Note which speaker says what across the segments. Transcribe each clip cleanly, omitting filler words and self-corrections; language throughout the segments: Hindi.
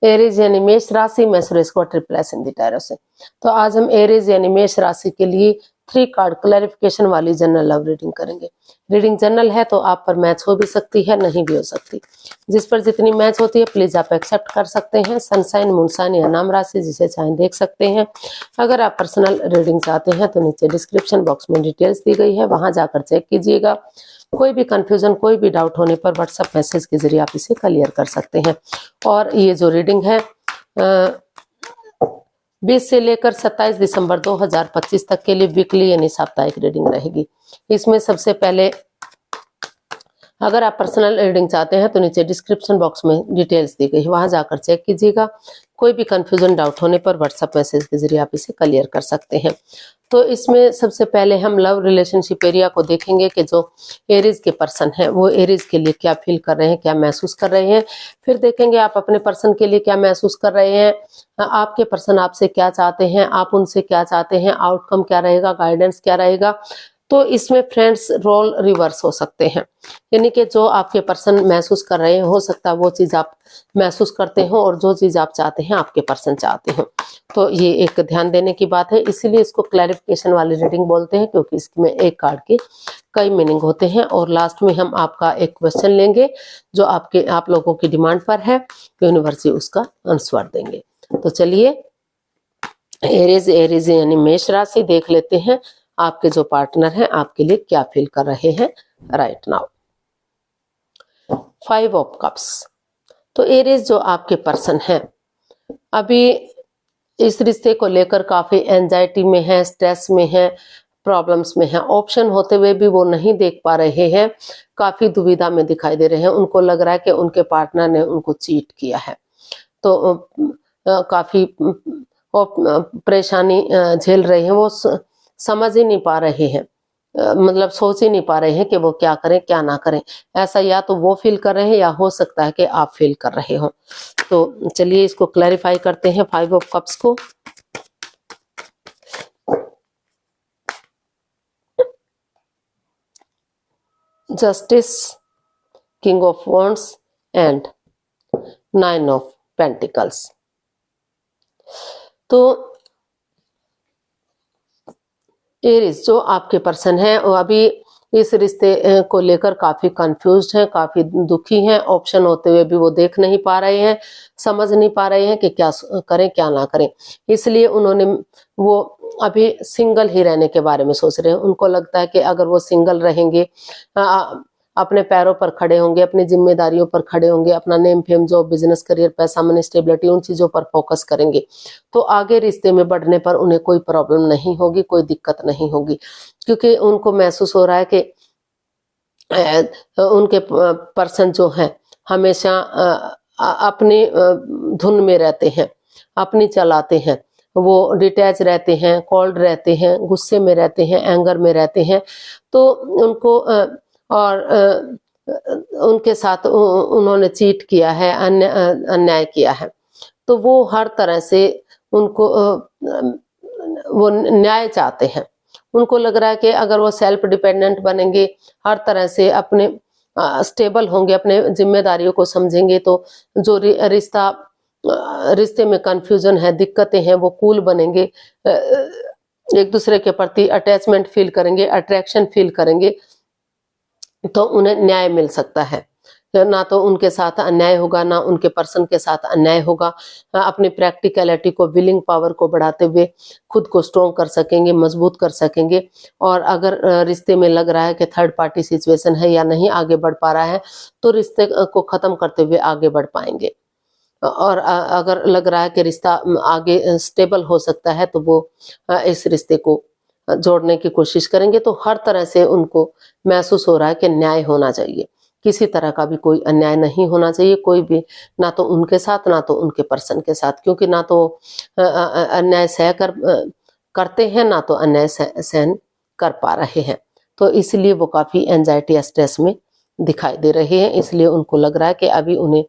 Speaker 1: एरीज यानी मेष राशि, मैं सुरेश को ट्रिपल एस हिंदी टैरो से। तो आज हम एरीज यानी मेष राशि के लिए 3 कार्ड क्लैरिफिकेशन वाली जनरल लव रीडिंग करेंगे। रीडिंग जनरल है तो आप पर मैच हो भी सकती है, नहीं भी हो सकती। जिस पर जितनी मैच होती है प्लीज आप एक्सेप्ट कर सकते हैं। सनसाइन, मूनसाइन या नाम राशि जिसे चाहें देख सकते हैं। अगर आप पर्सनल रीडिंग चाहते हैं तो नीचे डिस्क्रिप्शन बॉक्स में डिटेल्स दी गई है, वहां जाकर चेक कीजिएगा। कोई भी कंफ्यूजन, कोई भी डाउट होने पर व्हाट्सएप मैसेज के जरिए आप इसे क्लियर कर सकते हैं। और ये जो रीडिंग है 20 से लेकर 27 दिसंबर 2025 तक के लिए वीकली यानी साप्ताहिक रीडिंग रहेगी। इसमें सबसे पहले अगर आप पर्सनल रीडिंग चाहते हैं तो नीचे डिस्क्रिप्शन बॉक्स में डिटेल्स दी गई है, वहां जाकर चेक कीजिएगा। कोई भी कंफ्यूजन, डाउट होने पर व्हाट्सएप मैसेज के जरिए आप इसे क्लियर कर सकते हैं। तो इसमें सबसे पहले हम लव रिलेशनशिप एरिया को देखेंगे कि जो एरीज के पर्सन है वो एरीज के लिए क्या फील कर रहे हैं, क्या महसूस कर रहे हैं। फिर देखेंगे आप अपने पर्सन के लिए क्या महसूस कर रहे हैं, आपके पर्सन आपसे क्या चाहते हैं, आप उनसे क्या चाहते हैं, आउटकम क्या रहेगा, गाइडेंस क्या रहेगा। तो इसमें फ्रेंड्स रोल रिवर्स हो सकते हैं, यानी कि जो आपके पर्सन महसूस कर रहे हैं हो सकता है वो चीज आप महसूस करते हो और जो चीज आप चाहते हैं आपके पर्सन चाहते हो। तो ये एक ध्यान देने की बात है, इसीलिए इसको क्लैरिफिकेशन वाली रीडिंग बोलते हैं, क्योंकि इसमें एक कार्ड के कई मीनिंग होते हैं। और लास्ट में हम आपका एक क्वेश्चन लेंगे जो आप लोगों की डिमांड पर है, यूनिवर्स उसका आंसर देंगे। तो चलिए एरीज यानी मेष राशि देख लेते हैं आपके जो पार्टनर हैं आपके लिए क्या फील कर रहे हैं राइट नाउ। 5 of cups. तो एरीज जो आपके पर्सन हैं अभी इस रिश्ते को लेकर काफी एंजाइटी में है, स्ट्रेस में है, प्रॉब्लम्स में है। ऑप्शन होते हुए भी वो नहीं देख पा रहे हैं, काफी दुविधा में दिखाई दे रहे हैं। उनको लग रहा है कि उनके पार्टनर ने उनको चीट किया है। तो काफी परेशानी झेल रहे हैं, वो समझ ही नहीं पा रहे हैं, मतलब सोच ही नहीं पा रहे हैं कि वो क्या करें क्या ना करें। ऐसा या तो वो फील कर रहे हैं या हो सकता है कि आप फील कर रहे हो। तो चलिए इसको क्लैरिफाई करते हैं 5 ऑफ कप्स को। Justice, king of wands and 9 of pentacles. तो एरीज जो आपके पर्सन है वो अभी इस रिश्ते को लेकर काफी कंफ्यूज्ड हैं, काफी दुखी हैं। ऑप्शन होते हुए भी वो देख नहीं पा रहे हैं, समझ नहीं पा रहे हैं कि क्या करें क्या ना करें। इसलिए वो अभी सिंगल ही रहने के बारे में सोच रहे हैं। उनको लगता है कि अगर वो सिंगल रहेंगे, अपने पैरों पर खड़े होंगे, अपनी जिम्मेदारियों पर खड़े होंगे, अपना name fame, job, business, career, पैसा, मनी, स्टेबिलिटी, उन चीजों पर फोकस करेंगे तो आगे रिश्ते में बढ़ने पर उन्हें कोई प्रॉब्लम नहीं होगी, कोई दिक्कत नहीं होगी। क्योंकि उनको महसूस हो रहा है कि उनके पर्सन जो है हमेशा अपनी धुन में रहते हैं, अपनी चलाते हैं, वो डिटैच रहते हैं, कोल्ड रहते हैं, गुस्से में रहते हैं, एंगर में रहते हैं। तो उनको और उनके साथ उन्होंने चीट किया है, अन्याय किया है। तो वो हर तरह से उनको वो न्याय चाहते हैं। उनको लग रहा है कि अगर वो सेल्फ डिपेंडेंट बनेंगे, हर तरह से अपने स्टेबल होंगे, अपने जिम्मेदारियों को समझेंगे, तो जो रिश्ते में कंफ्यूजन है, दिक्कतें हैं, वो कूल बनेंगे, एक दूसरे के प्रति अटैचमेंट फील करेंगे, अट्रैक्शन फील करेंगे, तो उन्हें न्याय मिल सकता है। ना तो उनके साथ अन्याय होगा, ना उनके पर्सन के साथ अन्याय होगा। अपनी प्रैक्टिकलिटी को, विलिंग पावर को बढ़ाते हुए खुद को स्ट्रॉन्ग कर सकेंगे, मजबूत कर सकेंगे। और अगर रिश्ते में लग रहा है कि थर्ड पार्टी सिचुएशन है या नहीं आगे बढ़ पा रहा है तो रिश्ते को खत्म करते हुए आगे बढ़ पाएंगे। और अगर लग रहा है कि रिश्ता आगे स्टेबल हो सकता है तो वो इस रिश्ते को जोड़ने की कोशिश करेंगे। तो हर तरह से उनको महसूस हो रहा है कि न्याय होना चाहिए, किसी तरह का भी कोई अन्याय नहीं होना चाहिए, कोई भी, ना तो उनके साथ ना तो उनके पर्सन के साथ। क्योंकि ना तो अन्याय करते हैं, ना तो अन्याय सहन कर पा रहे हैं। तो इसलिए वो काफी एंजाइटी, स्ट्रेस में दिखाई दे रहे हैं। इसलिए उनको लग रहा है कि अभी उन्हें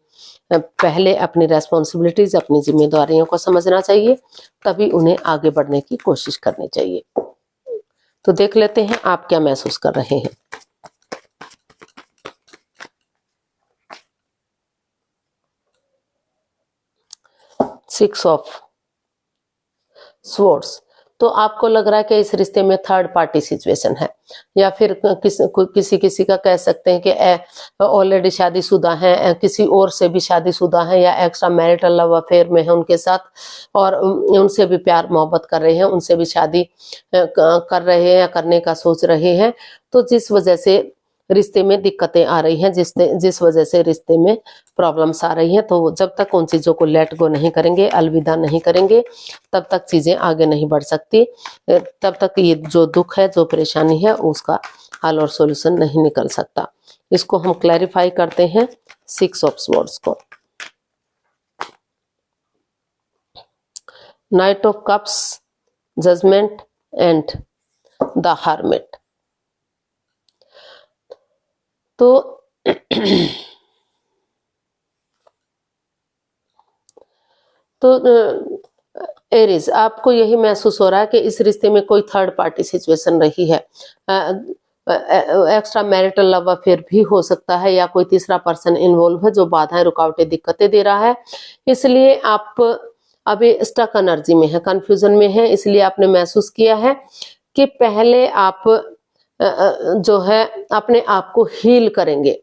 Speaker 1: पहले अपनी रेस्पॉन्सिबिलिटीज, अपनी जिम्मेदारियों को समझना चाहिए, तभी उन्हें आगे बढ़ने की कोशिश करनी चाहिए। तो देख लेते हैं आप क्या महसूस कर रहे हैं। 6 ऑफ स्वॉर्ड्स। तो आपको लग रहा है कि इस रिश्ते में थर्ड पार्टी सिचुएशन है, या फिर किसी किसी का कह सकते हैं कि ऑलरेडी शादीशुदा है, किसी और से भी शादीशुदा है, या एक्स्ट्रा मैरिटल लव अफेयर में है उनके साथ, और उनसे भी प्यार मोहब्बत कर रहे हैं, उनसे भी शादी कर रहे हैं या करने का सोच रहे हैं। तो जिस वजह से रिश्ते में दिक्कतें आ रही हैं, जिस वजह से रिश्ते में प्रॉब्लम्स आ रही हैं, तो जब तक उन चीज़ों को लेट गो नहीं करेंगे, अलविदा नहीं करेंगे, तब तक चीज़ें आगे नहीं बढ़ सकती। तब तक ये जो दुख है, जो परेशानी है, उसका हल और सॉल्यूशन नहीं निकल सकता। इसको हम क्लैरिफाई करते हैं 6 ऑफ स्वॉर्ड्स को। Knight of cups, judgement and the hermit. तो एरीज, आपको यही महसूस हो रहा है कि इस रिश्ते में कोई थर्ड पार्टी सिचुएशन रही है, एक्स्ट्रा मैरिटल लव अफेयर भी हो सकता है, या कोई तीसरा पर्सन इन्वॉल्व है जो बाधाएं, रुकावटें, दिक्कतें दे रहा है। इसलिए आप अभी स्टक एनर्जी में है, कंफ्यूजन में है। इसलिए आपने महसूस किया है कि पहले आप जो है अपने आप को हील करेंगे,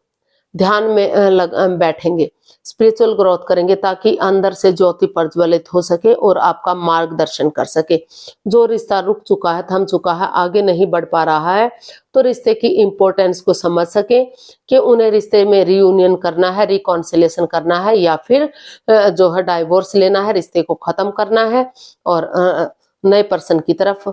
Speaker 1: ध्यान में बैठेंगे, स्पिरिचुअल ग्रोथ करेंगे, ताकि अंदर से ज्योति प्रज्वलित हो सके और आपका मार्गदर्शन कर सके। जो रिश्ता रुक चुका है, थम चुका है, आगे नहीं बढ़ पा रहा है, तो रिश्ते की इंपॉर्टेंस को समझ सके कि उन्हें रिश्ते में रियूनियन करना है, रिकॉन्सिलेशन करना है, या फिर जो है डाइवोर्स लेना है, रिश्ते को खत्म करना है और नए पर्सन की तरफ,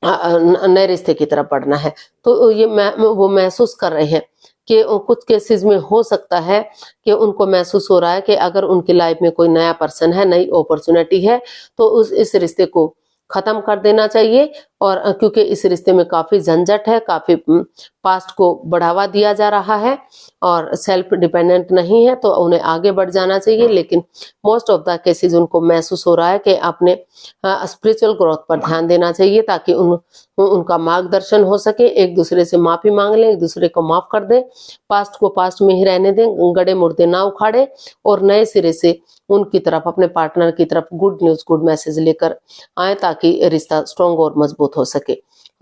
Speaker 1: नए रिश्ते की तरफ बढ़ना है। तो ये वो महसूस कर रहे हैं कि कुछ केसेस में हो सकता है कि उनको महसूस हो रहा है कि अगर उनकी लाइफ में कोई नया पर्सन है, नई अपॉर्चुनिटी है, तो इस रिश्ते को खत्म कर देना चाहिए। और क्योंकि इस रिश्ते में काफी झंझट है, काफी पास्ट को बढ़ावा दिया जा रहा है और सेल्फ डिपेंडेंट नहीं है, तो उन्हें आगे बढ़ जाना चाहिए। लेकिन मोस्ट ऑफ द केसेस उनको महसूस हो रहा है कि अपने स्पिरिचुअल ग्रोथ पर ध्यान देना चाहिए, ताकि उनका मार्गदर्शन हो सके। एक दूसरे से माफी मांग लें, एक दूसरे को माफ कर दें, पास्ट को पास्ट में ही रहने दें, गड़े मुर्दे ना उखाड़े, और नए सिरे से उनकी तरफ, अपने पार्टनर की तरफ गुड न्यूज, गुड मैसेज लेकर आए, ताकि रिश्ता स्ट्रॉन्ग और मजबूत हो सके।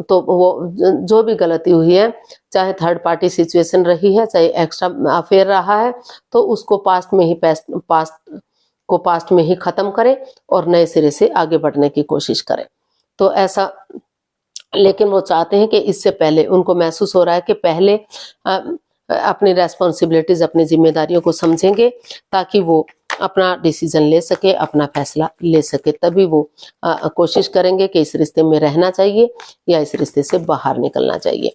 Speaker 1: तो वो जो भी गलती हुई है, चाहे थर्ड पार्टी सिचुएशन रही है, चाहे एक्स्ट्रा अफेयर रहा है, तो उसको पास्ट में ही खत्म करें और नए सिरे से आगे बढ़ने की कोशिश करें। तो ऐसा, लेकिन वो चाहते हैं कि इससे पहले, उनको महसूस हो रहा है कि पहले अपनी रेस्पॉन्सिबिलिटीज, अपनी जिम्मेदारियों को समझेंगे, ताकि वो अपना डिसीजन ले सके, अपना फैसला ले सके। तभी वो कोशिश करेंगे कि इस रिश्ते में रहना चाहिए या इस रिश्ते से बाहर निकलना चाहिए।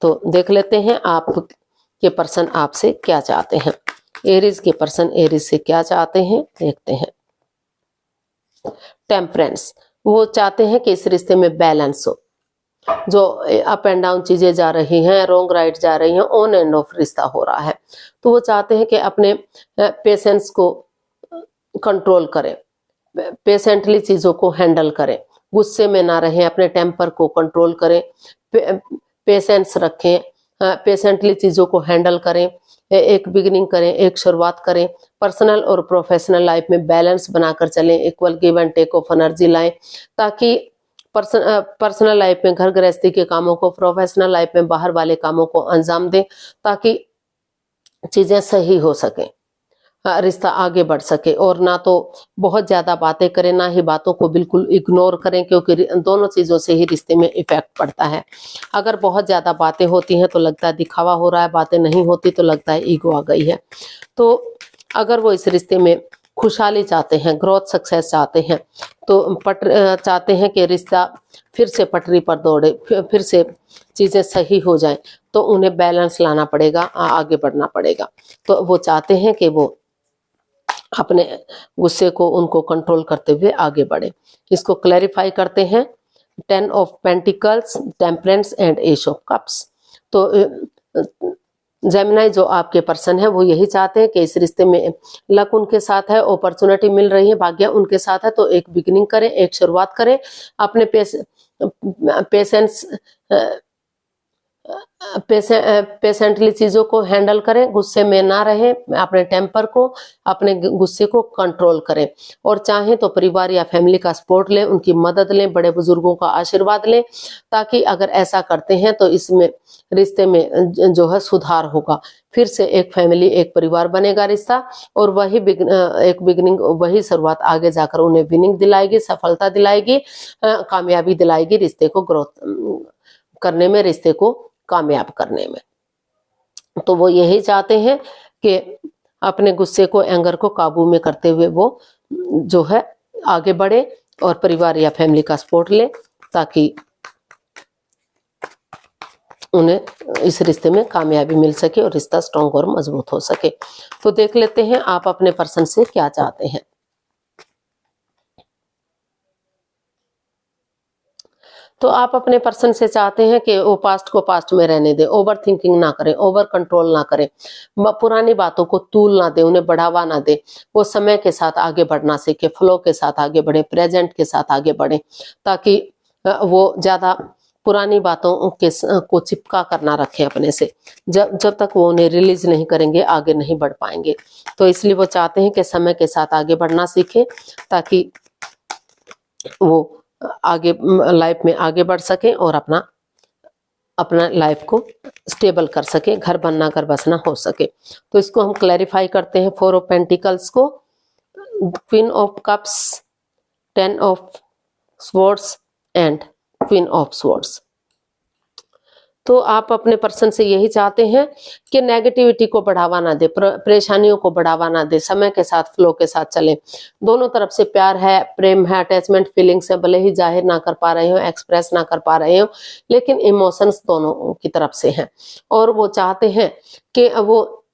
Speaker 1: तो देख लेते हैं आपके पर्सन आपसे क्या चाहते हैं। एरीज के पर्सन एरीज से क्या चाहते हैं, देखते हैं। टेम्परेंस, वो चाहते हैं कि इस रिश्ते में बैलेंस हो। जो अप एंड डाउन चीजें जा रही हैं, रॉन्ग राइट जा रही हैं, ऑन एंड ऑफ रिश्ता हो रहा है, तो वो चाहते हैं कि अपने पेशेंस को कंट्रोल करें, पेशेंटली चीजों को हैंडल करें, गुस्से में ना रहें, अपने टेम्पर को कंट्रोल करें, पेशेंस रखें, पेशेंटली चीजों को हैंडल करें, एक बिगिनिंग करें, एक शुरुआत करें, पर्सनल और प्रोफेशनल लाइफ में बैलेंस बनाकर चलें, equal give and take of energy लाएं, ताकि पर्सनल लाइफ में घर गृहस्थी के कामों को, प्रोफेशनल लाइफ में बाहर वाले कामों को अंजाम दें, ताकि चीजें सही हो सके, रिश्ता आगे बढ़ सके। और ना तो बहुत ज्यादा बातें करें, ना ही बातों को बिल्कुल इग्नोर करें, क्योंकि दोनों चीजों से ही रिश्ते में इफेक्ट पड़ता है। अगर बहुत ज्यादा बातें होती हैं तो लगता है दिखावा हो रहा है, बातें नहीं होती तो लगता है ईगो आ गई है। तो अगर वो इस रिश्ते में खुशहाली चाहते हैं, ग्रोथ, सक्सेस चाहते हैं, तो चाहते हैं कि रिश्ता फिर से पटरी पर दौड़े, फिर से चीजें सही हो जाएं, तो उन्हें बैलेंस लाना पड़ेगा, आगे बढ़ना पड़ेगा। तो वो चाहते हैं कि वो अपने गुस्से को, उनको कंट्रोल करते हुए आगे बढ़े। इसको क्लैरिफाई करते हैं। 10 of pentacles, temperance and S of cups. तो जेमिनी जो आपके पर्सन है, वो यही चाहते हैं कि इस रिश्ते में लक उनके साथ है, अपॉर्चुनिटी मिल रही है, भाग्य उनके साथ है, तो एक बिगिनिंग करें, एक शुरुआत करें, अपने पेशेंस पेशेंटली चीजों को हैंडल करें, गुस्से में ना रहें, अपने टेम्पर को, अपने गुस्से को कंट्रोल करें। और चाहें तो परिवार या फैमिली का सपोर्ट लें, उनकी मदद लें, बड़े बुजुर्गों का आशीर्वाद लें, ताकि अगर ऐसा करते हैं तो इसमें रिश्ते में जो है सुधार होगा। फिर से एक फैमिली, एक परिवार बनेगा रिश्ता, और वही एक बिगनिंग, वही शुरुआत आगे जाकर उन्हें विनिंग दिलाएगी, सफलता दिलाएगी, कामयाबी दिलाएगी रिश्ते को ग्रोथ करने में, रिश्ते को कामयाब करने में। तो वो यही चाहते हैं कि अपने गुस्से को, एंगर को काबू में करते हुए वो जो है आगे बढ़े और परिवार या फैमिली का सपोर्ट ले, ताकि उन्हें इस रिश्ते में कामयाबी मिल सके और रिश्ता स्ट्रांग और मजबूत हो सके। तो देख लेते हैं आप अपने पर्सन से क्या चाहते हैं। तो आप अपने पर्सन से चाहते हैं कि वो पास्ट को पास्ट में रहने दें, ओवर थिंकिंग ना करें, ओवर कंट्रोल ना करें, पुरानी बातों को तूल ना दे, उन्हें बढ़ावा ना दे। वो समय के साथ आगे बढ़ना सीखे, फ्लो के साथ आगे बढ़े, प्रेजेंट के साथ आगे बढ़े, ताकि वो ज्यादा पुरानी बातों के को चिपका कर ना रखें अपने से। जब तक वो उन्हें रिलीज नहीं करेंगे आगे नहीं बढ़ पाएंगे। तो इसलिए वो चाहते हैं कि समय के साथ आगे बढ़ना सीखें, ताकि वो आगे लाइफ में आगे बढ़ सके और अपना लाइफ को स्टेबल कर सके, घर बनना घर बसना हो सके। तो इसको हम क्लैरिफाई करते हैं। 4 ऑफ पेंटिकल्स को, queen of cups, 10 of swords and queen of swords. तो आप अपने पर्सन से यही चाहते हैं कि नेगेटिविटी को बढ़ावा ना दे, परेशानियों को बढ़ावा ना दे, समय के साथ फ्लो के साथ चले। दोनों तरफ से प्यार है, प्रेम है, अटैचमेंट फीलिंग्स है, भले ही जाहिर ना कर पा रहे हो, एक्सप्रेस ना कर पा रहे हो, लेकिन इमोशंस दोनों की तरफ से हैं। और वो चाहते हैं कि वो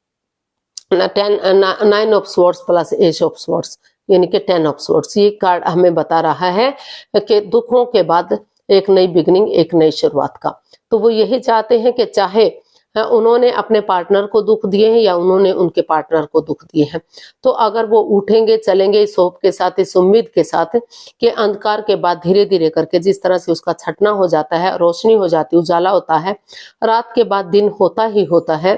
Speaker 1: 9 of swords plus ace of swords यानी कि 10 ऑफ स्वॉर्ड्स, ये कार्ड हमें बता रहा है कि दुखों के बाद एक नई बिगनिंग, एक नई शुरुआत का। तो वो यही चाहते हैं कि चाहे उन्होंने अपने पार्टनर को दुख दिए हैं या उन्होंने उनके पार्टनर को दुख दिए हैं, तो अगर वो उठेंगे चलेंगे इस होप के साथ, इस उम्मीद के साथ कि अंधकार के बाद धीरे धीरे करके जिस तरह से उसका छटना हो जाता है, रोशनी हो जाती है, उजाला होता है, रात के बाद दिन होता ही होता है,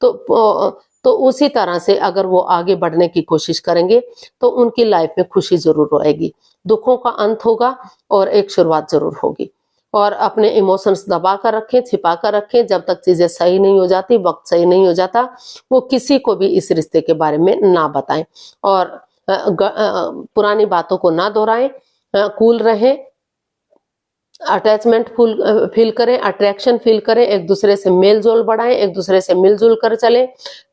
Speaker 1: तो उसी तरह से अगर वो आगे बढ़ने की कोशिश करेंगे तो उनकी लाइफ में खुशी जरूर आएगी, दुखों का अंत होगा और एक शुरुआत जरूर होगी। और अपने इमोशंस दबा कर रखें, छिपा कर रखें, जब तक चीजें सही नहीं हो जाती, वक्त सही नहीं हो जाता, वो किसी को भी इस रिश्ते के बारे में ना बताएं और पुरानी बातों को ना दोहराएं, कूल रहें, अटैचमेंट फील करें, अट्रैक्शन फील करें, एक दूसरे से मेल जोल बढ़ाएं, एक दूसरे से मिलजुल कर चलें,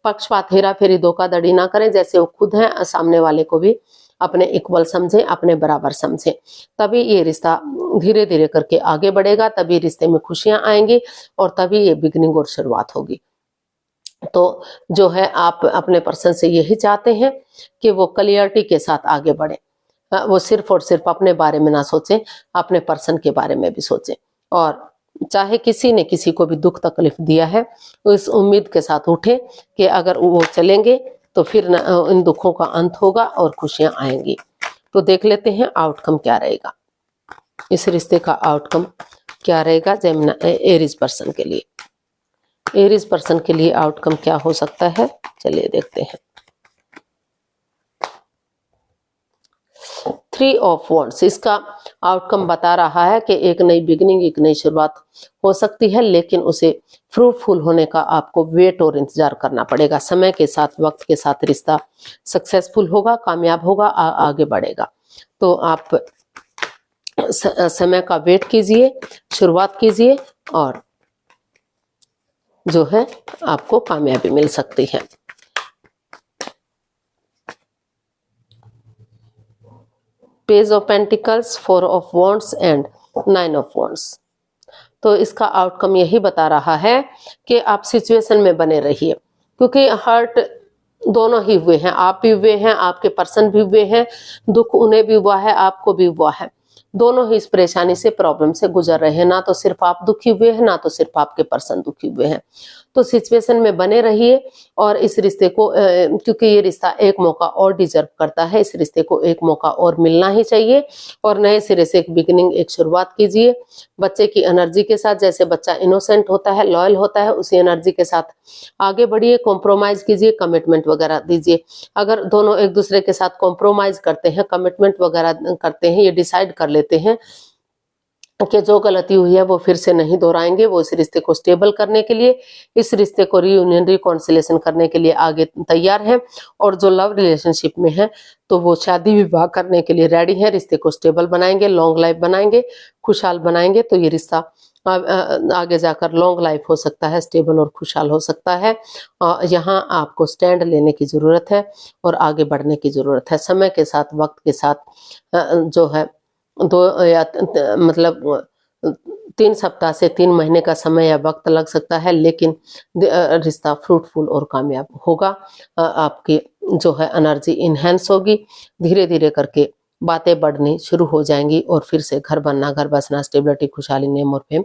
Speaker 1: पक्षपात, हेरा फेरी, धोखाधड़ी ना करें। जैसे वो खुद हैं सामने वाले को भी अपने इक्वल समझें, अपने बराबर समझें, तभी ये रिश्ता धीरे धीरे करके आगे बढ़ेगा, तभी रिश्ते में खुशियां आएंगी और तभी ये बिगनिंग और शुरुआत होगी। तो जो है आप अपने पर्सन से यही चाहते हैं कि वो क्लियरिटी के साथ आगे बढ़े, वो सिर्फ और सिर्फ अपने बारे में ना सोचें, अपने पर्सन के बारे में भी सोचें। और चाहे किसी ने किसी को भी दुख तकलीफ दिया है तो इस उम्मीद के साथ उठे कि अगर वो चलेंगे तो फिर इन दुखों का अंत होगा और खुशियां आएंगी। तो देख लेते हैं आउटकम क्या रहेगा, इस रिश्ते का आउटकम क्या रहेगा एरीज पर्सन के लिए। एरीज पर्सन के लिए आउटकम क्या हो सकता है, चलिए देखते हैं। 3 ऑफ वॉन्ड्स, इसका आउटकम बता रहा है कि एक नई बिगनिंग, एक नई शुरुआत हो सकती है, लेकिन उसे फ्रूटफुल होने का आपको वेट और इंतजार करना पड़ेगा। समय के साथ, वक्त के साथ रिश्ता सक्सेसफुल होगा, कामयाब होगा, आगे बढ़ेगा। तो आप समय का वेट कीजिए, शुरुआत कीजिए और जो है आपको कामयाबी मिल सकती है। Page of pentacles, 4 of wands and 9 of wands. तो इसका आउटकम यही बता रहा है कि आप सिचुएशन में बने रहिए, क्योंकि हर्ट दोनों ही हुए हैं, आप भी हुए हैं, आपके पर्सन भी हुए हैं, दुख उन्हें भी हुआ है, आपको भी हुआ है। दोनों ही इस परेशानी से, प्रॉब्लम से गुजर रहे हैं, ना तो सिर्फ आप दुखी हुए हैं, ना तो सिर्फ आपके पर्सन दुखी हुए हैं। तो सिचुएशन में बने रहिए और इस रिश्ते को क्योंकि ये रिश्ता एक मौका और डिजर्व करता है, इस रिश्ते को एक मौका और मिलना ही चाहिए और नए सिरे से एक बिगिनिंग, एक शुरुआत कीजिए। बच्चे की एनर्जी के साथ, जैसे बच्चा इनोसेंट होता है, लॉयल होता है, उसी एनर्जी के साथ आगे बढ़िए, कॉम्प्रोमाइज कीजिए, कमिटमेंट वगैरह दीजिए। अगर दोनों एक दूसरे के साथ कॉम्प्रोमाइज करते हैं, कमिटमेंट वगैरह करते हैं, ये डिसाइड कर लेते हैं कि जो गलती हुई है वो फिर से नहीं दोहराएंगे, वो इस रिश्ते को स्टेबल करने के लिए, इस रिश्ते को रीयूनियन, रिकॉन्सिलेशन करने के लिए आगे तैयार हैं। और जो लव रिलेशनशिप में है तो वो शादी विवाह करने के लिए रेडी है, रिश्ते को स्टेबल बनाएंगे, लॉन्ग लाइफ बनाएंगे, खुशहाल बनाएंगे। तो ये रिश्ता आगे जाकर लॉन्ग लाइफ हो सकता है, स्टेबल और खुशहाल हो सकता है। यहाँ आपको स्टैंड लेने की जरूरत है और आगे बढ़ने की जरूरत है। समय के साथ, वक्त के साथ जो है 2 या मतलब 3 सप्ताह से 3 महीने का समय या वक्त लग सकता है, लेकिन रिश्ता फ्रूटफुल और कामयाब होगा। आपकी जो है एनर्जी इनहेंस होगी, धीरे धीरे करके बातें बढ़नी शुरू हो जाएंगी और फिर से घर बनना, घर बसना, स्टेबिलिटी, खुशहाली, नेम और फेम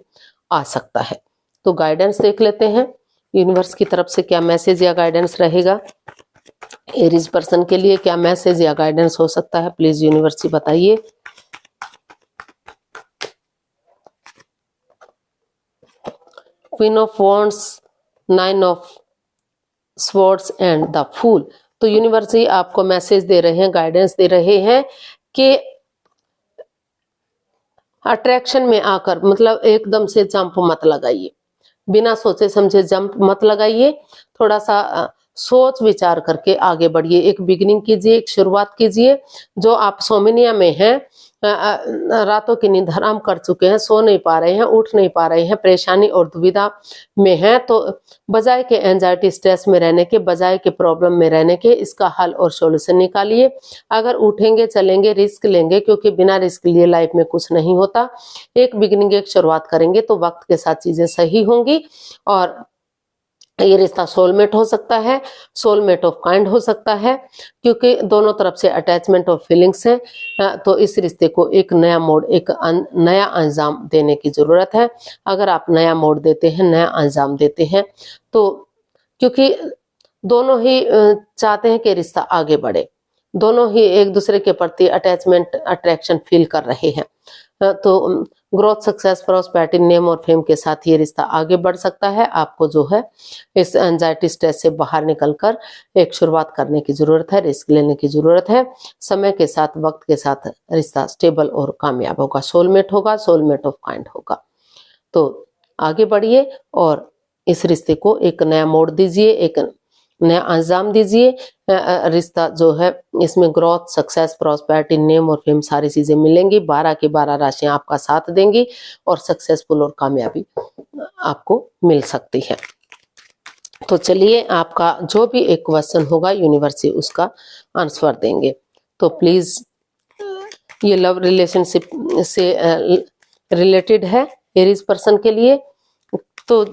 Speaker 1: आ सकता है। तो गाइडेंस देख लेते हैं, यूनिवर्स की तरफ से क्या मैसेज या गाइडेंस रहेगा, एरीज पर्सन के लिए क्या मैसेज या गाइडेंस हो सकता है, प्लीज यूनिवर्स जी बताइए। Queen of wands, 9 of swords and the fool. तो यूनिवर्स ही आपको मैसेज दे रहे हैं, गाइडेंस दे रहे हैं कि अट्रैक्शन में आकर मतलब एकदम से जंप मत लगाइए, बिना सोचे समझे जंप मत लगाइए, थोड़ा सा सोच विचार करके आगे बढ़िए, एक बिगिनिंग कीजिए, एक शुरुआत कीजिए। जो आप सोमिनिया में हैं, रातों की नींद हराम कर चुके हैं, सो नहीं पा रहे हैं, उठ नहीं पा रहे हैं, परेशानी और दुविधा में हैं, तो बजाय के एंजाइटी स्ट्रेस में रहने के, बजाय के प्रॉब्लम में रहने के, इसका हल और सॉल्यूशन निकालिए। अगर उठेंगे, चलेंगे, रिस्क लेंगे, क्योंकि बिना रिस्क लिए लाइफ में कुछ नहीं होता। एक बिगिनिंग, एक शुरुआत करेंगे तो वक्त के साथ चीजें सही होंगी और ये रिश्ता सोलमेट हो सकता है, सोलमेट ऑफ काइंड हो सकता है, क्योंकि दोनों तरफ से अटैचमेंट ऑफ फीलिंग्स है। तो इस रिश्ते को एक नया मोड़, एक नया अंजाम देने की जरूरत है। अगर आप नया मोड़ देते हैं, नया अंजाम देते हैं, तो क्योंकि दोनों ही चाहते हैं कि रिश्ता आगे बढ़े, दोनों ही एक दूसरे के प्रति अटैचमेंट, अट्रैक्शन फील कर रहे हैं। तो ग्रोथ, सक्सेस, प्रॉस्पेरिटी, नेम और फेम के साथ ये रिश्ता आगे बढ़ सकता है। आपको जो है इस एंजाइटी, स्ट्रेस से बाहर निकलकर एक शुरुआत करने की जरूरत है, रिस्क लेने की जरूरत है। समय के साथ, वक्त के साथ रिश्ता स्टेबल और कामयाब होगा, सोलमेट होगा, सोलमेट ऑफ काइंड होगा। तो आगे बढ़िए और इस रिश्ते को एक नया मोड़ दीजिए, एक नया अंजाम दीजिए। रिश्ता जो है इसमें ग्रोथ, सक्सेस, प्रॉस्पेरिटी, नेम और फेम सारी चीजें मिलेंगी। 12 की 12 राशियां आपका साथ देंगी और सक्सेसफुल और कामयाबी आपको मिल सकती है। तो चलिए, आपका जो भी एक क्वेश्चन होगा यूनिवर्स से उसका आंसर देंगे। तो प्लीज, ये लव रिलेशनशिप से रिलेटेड है एरीज पर्सन के लिए। तो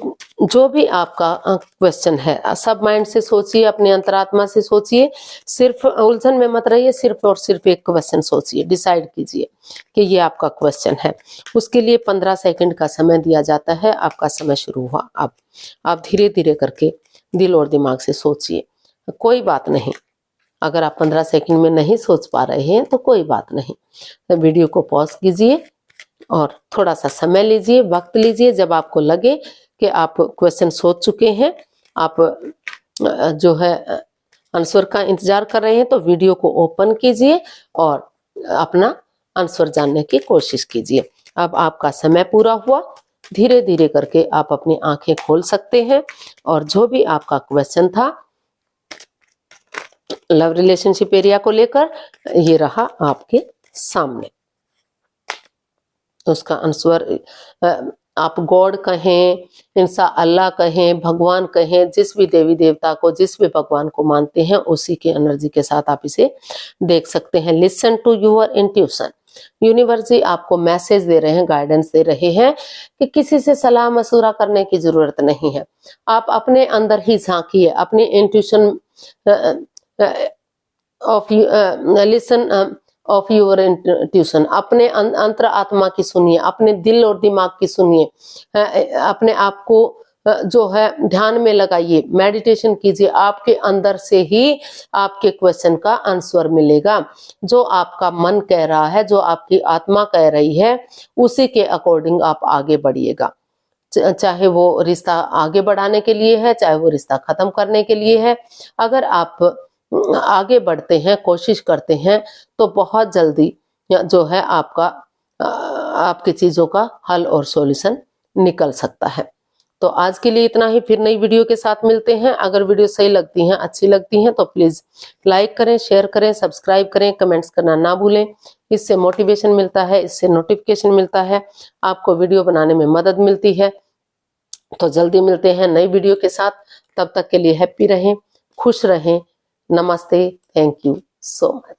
Speaker 1: जो भी आपका क्वेश्चन है, सब माइंड से सोचिए, अपने अंतरात्मा से सोचिए, सिर्फ उलझन में मत रहिए, सिर्फ और सिर्फ एक क्वेश्चन सोचिए, डिसाइड कीजिए कि ये आपका क्वेश्चन है। उसके लिए 15 सेकंड का समय दिया जाता है। आपका समय शुरू हुआ। आप धीरे धीरे करके दिल और दिमाग से सोचिए, कोई बात नहीं। अगर आप 15 सेकंड में नहीं सोच पा रहे हैं तो कोई बात नहीं, तो वीडियो को पॉज कीजिए और थोड़ा सा समय लीजिए, वक्त लीजिए। जब आपको लगे कि आप क्वेश्चन सोच चुके हैं, आप जो है आंसर का इंतजार कर रहे हैं, तो वीडियो को ओपन कीजिए और अपना आंसर जानने की कोशिश कीजिए। अब आपका समय पूरा हुआ। धीरे धीरे करके आप अपनी आंखें खोल सकते हैं और जो भी आपका क्वेश्चन था लव रिलेशनशिप एरिया को लेकर, ये रहा आपके सामने। उसका आंसर आप गॉड कहें, इंसा अल्लाह कहें, भगवान कहें, जिस भी देवी देवता को, जिस भी भगवान को मानते हैं, उसी की एनर्जी के साथ आप इसे देख सकते हैं। Listen to your intuition. Universe ji आपको मैसेज दे रहे हैं, गाइडेंस दे रहे हैं कि किसी से सलाह मशवरा करने की जरूरत नहीं है। आप अपने अंदर ही झांकिए, अपने intuition of listen of your intuition, अपने अंतर आत्मा की सुनिए, अपने दिल और दिमाग की सुनिए, अपने आप को जो है ध्यान में लगाइए, मेडिटेशन कीजिए, आपके अंदर से ही आपके क्वेश्चन का आंसर मिलेगा। जो आपका मन कह रहा है, जो आपकी आत्मा कह रही है, उसी के अकॉर्डिंग आप आगे बढ़िएगा। चाहे वो रिश्ता आगे बढ़ाने के लिए है, चाहे वो रिश्ता खत्म करने के लिए है। अगर आप आगे बढ़ते हैं, कोशिश करते हैं, तो बहुत जल्दी जो है आपकी चीजों का हल और सॉल्यूशन निकल सकता है। तो आज के लिए इतना ही, फिर नई वीडियो के साथ मिलते हैं। अगर वीडियो सही लगती हैं, अच्छी लगती हैं, तो प्लीज लाइक करें, शेयर करें, सब्सक्राइब करें, कमेंट्स करना ना भूलें। इससे मोटिवेशन मिलता है, इससे नोटिफिकेशन मिलता है, आपको वीडियो बनाने में मदद मिलती है। तो जल्दी मिलते हैं नई वीडियो के साथ। तब तक के लिए हैप्पी रहें, खुश रहें। नमस्ते, थैंक यू सो मच।